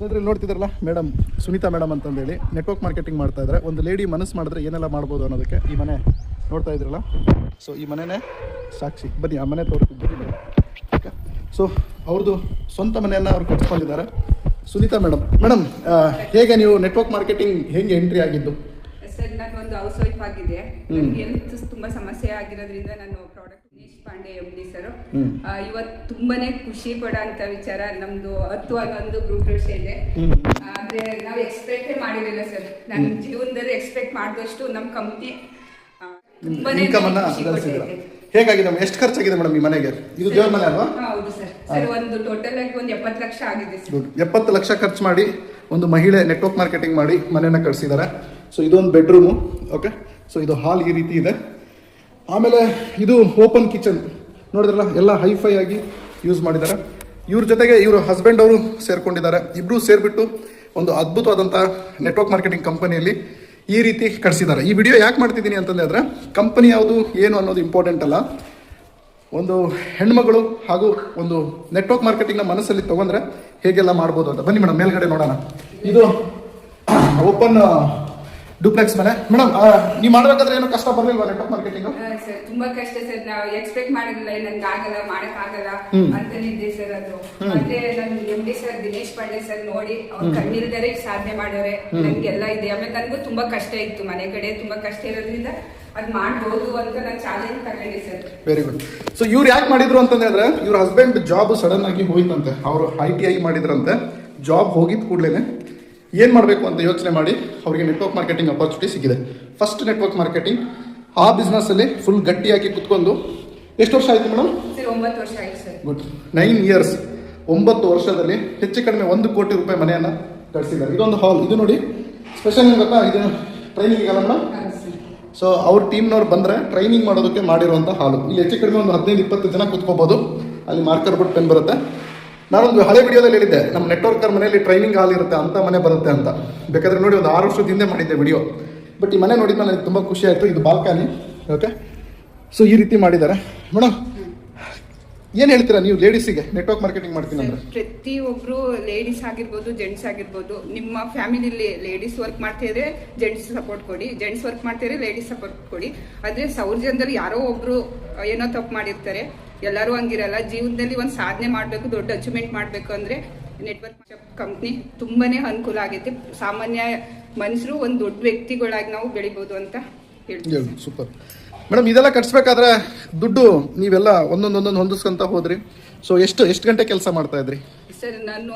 ಸ್ನೇಹಿತರೆ ನೋಡ್ತಿದ್ರಲ್ಲ madam Sunita madam ಅಂತಂದೇಳಿ network marketing ಮಾಡ್ತಾ ಇದ್ದಾರೆ. ಒಂದು ಲೇಡಿ ಮನಸ್ಸು ಮಾಡಿದ್ರೆ ಏನೆಲ್ಲ ಮಾಡ್ಬೋದು ಅನ್ನೋದಕ್ಕೆ ಈ ಮನೆ ನೋಡ್ತಾ ಇದ್ರಲ್ಲ. ಸೊ ಈ ಮನೆಯೇ ಸಾಕ್ಷಿ. ಬನ್ನಿ ಆ ಮನೆ ತೋರಿಸ್ತಿದ್ದೀನಿ. ಓಕೆ, ಸೊ ಅವ್ರದ್ದು ಸ್ವಂತ ಮನೆಯನ್ನು ಅವ್ರು ಕಟ್ಸ್ಕೊಂಡಿದ್ದಾರೆ. ಸುನೀತಾ ಮೇಡಮ್ ಹೇಗೆ ನೀವು ನೆಟ್ವರ್ಕ್ ಮಾರ್ಕೆಟಿಂಗ್ ಹೇಗೆ ಎಂಟ್ರಿ ಆಗಿದ್ದು? ಸರ್, ನಾನು ಒಂದು ಹೌಸ್ ವೈಫ್ ಆಗಿದೆ. ನನಗೆ ಹೆಲ್ತ್ ತುಂಬಾ ಸಮಸ್ಯೆ ಆಗಿರೋದ್ರಿಂದ ನಾನು product Dinesh Pandey MD sir ಇವತ್ತು ತುಂಬಾನೇ ಖುಷಿ ಪಡೋಂತ ವಿಚಾರ. ನಮ್ದು 10 ಗ್ರೂಪ್ ರಶ್ ಇದೆ. ಆದ್ರೆ ನಾವು ಎಕ್ಸ್ಪೆಕ್ಟೇ ಮಾಡಿರಲಿಲ್ಲ ಸರ್. ನನ್ನ ಜೀವನದಲ್ಲಿ ಎಕ್ಸ್ಪೆಕ್ಟ್ ಮಾಡಿದಷ್ಟು ನಮ್ಮ ಕಂಪ್ನಿ ತುಂಬಾನೇ ಖುಷಿ ಕೊಟ್ಟಿದೆ. ಹೇಗಾಗಿದೆ? ಎಷ್ಟು ಖರ್ಚಾಗಿದೆ ಮೇಡಮ್ ಈ ಮನೆಗೆ? ಇದು ದೇವ್ರ ಮನೆ ಅಲ್ವಾ? ಹೌದು ಸರ್. ಸರ್ ಒಂದು ಟೋಟಲ್ ಆಗಿ ಒಂದು 70 ಲಕ್ಷ ಆಗಿದೆ ಸರ್. 70 ಲಕ್ಷ ಖರ್ಚು ಮಾಡಿ ಒಂದು ಮಹಿಳೆ ನೆಟ್ವರ್ಕ್ ಮಾರ್ಕೆಟಿಂಗ್ ಮಾಡಿ ಮನೆಯನ್ನ ಕಳಿಸಿದ್ದಾರೆ. ಸೊ ಇದೊಂದು ಬೆಡ್ರೂಮು. ಓಕೆ, ಸೊ ಇದು ಹಾಲ್ ಈ ರೀತಿ ಇದೆ. ಆಮೇಲೆ ಇದು ಓಪನ್ ಕಿಚನ್ ನೋಡಿದ್ರಲ್ಲ, ಎಲ್ಲ ಹೈಫೈ ಆಗಿ ಯೂಸ್ ಮಾಡಿದ್ದಾರೆ. ಇವ್ರ ಜೊತೆಗೆ ಇವರು ಹಸ್ಬೆಂಡ್ ಅವರು ಸೇರ್ಕೊಂಡಿದ್ದಾರೆ. ಇಬ್ಬರು ಸೇರಿಬಿಟ್ಟು ಒಂದು ಅದ್ಭುತವಾದಂಥ ನೆಟ್ವರ್ಕ್ ಮಾರ್ಕೆಟಿಂಗ್ ಕಂಪನಿಯಲ್ಲಿ ಈ ರೀತಿ ಕಳಿಸಿದ್ದಾರೆ. ಈ ವಿಡಿಯೋ ಯಾಕೆ ಮಾಡ್ತಿದ್ದೀನಿ ಅಂತಂದರೆ ಕಂಪನಿ ಯಾವುದು ಏನು ಅನ್ನೋದು ಇಂಪಾರ್ಟೆಂಟ್ ಅಲ್ಲ. ಒಂದು ಹೆಣ್ಮಗಳು ಹಾಗೂ ಒಂದು ನೆಟ್ವರ್ಕ್ ಮಾರ್ಕೆಟಿಂಗ್ನ ಮನಸ್ಸಲ್ಲಿ ತೊಗೊಂಡ್ರೆ ಹೇಗೆಲ್ಲ ಮಾಡ್ಬೋದು ಅಂತ. ಬನ್ನಿ ಮೇಡಮ್ ಮೇಲ್ಗಡೆ ನೋಡೋಣ. ಇದು ಓಪನ್ ಡುಪ್ಲೆಕ್ಸ್ ಮನೆ. ಮೇಡಮ್ ನೀವು ಮಾಡ್ಬೇಕಾದ್ರೆ ಏನೋ ಕಷ್ಟ ಬರಲಿಲ್ವಾ ನೆಟ್ವರ್ಕ್ ಮಾರ್ಕೆಟಿಂಗ್? ಸರ್ ತುಂಬಾ ಕಷ್ಟ ಸರ್. ನಾವು ಎಕ್ಸ್ಪೆಕ್ಟ್ ಮಾಡಿರಲಿಲ್ಲ, ನನ್ಗೆ ಆಗಲ್ಲ, ಮಾಡಕ್ ಆಗಲ್ಲ ಅಂತಾನಿದ್ದೆ ಸರ್. ಅದು ಅಂದ್ರೆ ನನ್ MD sir Dinesh Pandey sir ನೋಡಿ ಅವ್ರು ಕಣ್ಣಿಲ್ದರೆ ಸಾಧನೆ ಮಾಡೋರೆ. ನನ್ಗೆಲ್ಲ ಇದೆ. ಆಮೇಲೆ ನನ್ಗೂ ತುಂಬಾ ಕಷ್ಟ ಇತ್ತು, ಮನೆ ಕಡೆ ತುಂಬಾ ಕಷ್ಟ ಇರೋದ್ರಿಂದ ಅದ್ ಮಾಡ್ಬೋದು ಅಂತ ನಾನು ಚಾಲೆಂಜ್ ತಗೊಂಡೆ ಸರ್. Very good. ಸೊ ಇವ್ರು ಯಾಕೆ ಮಾಡಿದ್ರು ಅಂತಂದ್ರೆ ಇವ್ರ ಹಸ್ಬೆಂಡ್ ಜಾಬ್ ಸಡನ್ ಆಗಿ ಹೋಯ್ತಂತೆ. ಅವರು ITI ಮಾಡಿದ್ರಂತೆ. ಜಾಬ್ ಹೋಗಿದ್ ಕೂಡ್ಲೇನೆ ಏನು ಮಾಡಬೇಕು ಅಂತ ಯೋಚನೆ ಮಾಡಿ ಅವರಿಗೆ ನೆಟ್ವರ್ಕ್ ಮಾರ್ಕೆಟಿಂಗ್ ಅಪರ್ಚುನಿಟಿ ಸಿಕ್ಕಿದೆ. ಫಸ್ಟ್ ನೆಟ್ವರ್ಕ್ ಮಾರ್ಕೆಟಿಂಗ್ ಆ ಬಿಸ್ನೆಸ್ಸಲ್ಲಿ ಫುಲ್ ಗಟ್ಟಿಯಾಗಿ ಕುತ್ಕೊಂಡು ಎಷ್ಟು ವರ್ಷ ಆಯಿತು ಮೇಡಮ್? 9 ವರ್ಷ ಆಯಿತು ಸರ್. ಗುಡ್. 9 ಇಯರ್ಸ್. 9 ವರ್ಷದಲ್ಲಿ ಹೆಚ್ಚು ಕಡಿಮೆ 1 ಕೋಟಿ ರೂಪಾಯಿ ಮನೆಯನ್ನು ಕಳಿಸಿದ್ದಾರೆ. ಇದೊಂದು ಹಾಲ್. ಇದು ನೋಡಿ ಸ್ಪೆಷಲ್ ಏನು ಗೊತ್ತಾ, ಇದು ಟ್ರೈನಿಂಗ್ ಅಲ್ಲ ಮೇಡಮ್. ಸೊ ಅವ್ರ ಟೀಮ್ನವ್ರು ಬಂದರೆ ಟ್ರೈನಿಂಗ್ ಮಾಡೋದಕ್ಕೆ ಮಾಡಿರುವಂಥ ಹಾಲು. ಇಲ್ಲಿ ಹೆಚ್ಚು ಕಡಿಮೆ ಒಂದು 15-20 ಜನ ಕುತ್ಕೋಬೋದು. ಅಲ್ಲಿ ಮಾರ್ಕರ್ ಬೋರ್ಡ್ ಪೆನ್ ಬರುತ್ತೆ. ನಾನೊಂದು ಹಳೆ ವಿಡಿಯೋದಲ್ಲಿ ಹೇಳಿದ್ದೆ ನಮ್ಮ ನೆಟ್ವರ್ಕರ್ ಮನೆಯಲ್ಲಿ ಟ್ರೈನಿಂಗ್ ಹಾಲ್ ಇರುತ್ತೆ ಅಂತ ಮನೆ ಬರುತ್ತೆ ಅಂತ. ಬೇಕಾದ್ರೆ ನೋಡಿ ಒಂದು 6 ವರ್ಷದ ಹಿಂದೆ ಮಾಡಿದ್ದೆ ವಿಡಿಯೋ. ಬಟ್ ಈ ಮನೆ ನೋಡಿದ್ಮೇಲೆ ನನಗೆ ತುಂಬ ಖುಷಿ ಆಯಿತು. ಇದು ಬಾಲ್ಕನಿ. ಓಕೆ, ಸೊ ಈ ರೀತಿ ಮಾಡಿದ್ದಾರೆ. ಮೇಡಮ್ ಏನು ಹೇಳ್ತೀರಾ ನೀವು ಲೇಡೀಸಿಗೆ ನೆಟ್ವರ್ಕ್ ಮಾರ್ಕೆಟಿಂಗ್ ಮಾಡ್ತೀನಿ ಅಂದರೆ? ಪ್ರತಿಯೊಬ್ಬರು ಲೇಡೀಸ್ ಆಗಿರ್ಬೋದು, ಜೆಂಟ್ಸ್ ಆಗಿರ್ಬೋದು, ನಿಮ್ಮ ಫ್ಯಾಮಿಲಿಲಿ ಲೇಡೀಸ್ ವರ್ಕ್ ಮಾಡ್ತಿದ್ರೆ ಜೆಂಟ್ಸ್ ಸಪೋರ್ಟ್ ಕೊಡಿ, ಜೆಂಟ್ಸ್ ವರ್ಕ್ ಮಾಡ್ತಿದ್ರೆ ಲೇಡೀಸ್ ಸಪೋರ್ಟ್ ಕೊಡಿ. ಆದರೆ 1000 ಜನದಲ್ಲಿ ಯಾರೋ ಒಬ್ರು ಏನೋ ತಪ್ಪು ಮಾಡಿರ್ತಾರೆ. ಎಲ್ಲರೂ ಹಂಗಿರಲ್ಲ. ಜೀವನದಲ್ಲಿ ಒಂದು ಸಾಧನೆ ಮಾಡಬೇಕು, ದೊಡ್ಡ ಅಚೀವ್ಮೆಂಟ್ ಮಾಡಬೇಕು ಅಂದರೆ ನೆಟ್ವರ್ಕ್ ಕಂಪ್ನಿ ತುಂಬಾನೇ ಅನುಕೂಲ ಆಗೈತೆ. ಸಾಮಾನ್ಯ ಮನುಷ್ಯರು ಒಂದು ದೊಡ್ಡ ವ್ಯಕ್ತಿಗಳಾಗಿ ನಾವು ಬೆಳಿಬೋದು ಅಂತ ಹೇಳ್ತೀವಿ. Super madam. ಇದೆಲ್ಲ ಕಟ್ಸ್ಬೇಕಾದ್ರೆ ದುಡ್ಡು ನೀವೆಲ್ಲ ಒಂದೊಂದು ಹೊಂದಿಸ್ಕೊಂತ ಹೋದ್ರಿ. ಸೊ ಎಷ್ಟು ಗಂಟೆ ಕೆಲಸ ಮಾಡ್ತಾ ಇದ್ರಿ ಸರ್? ನಾನು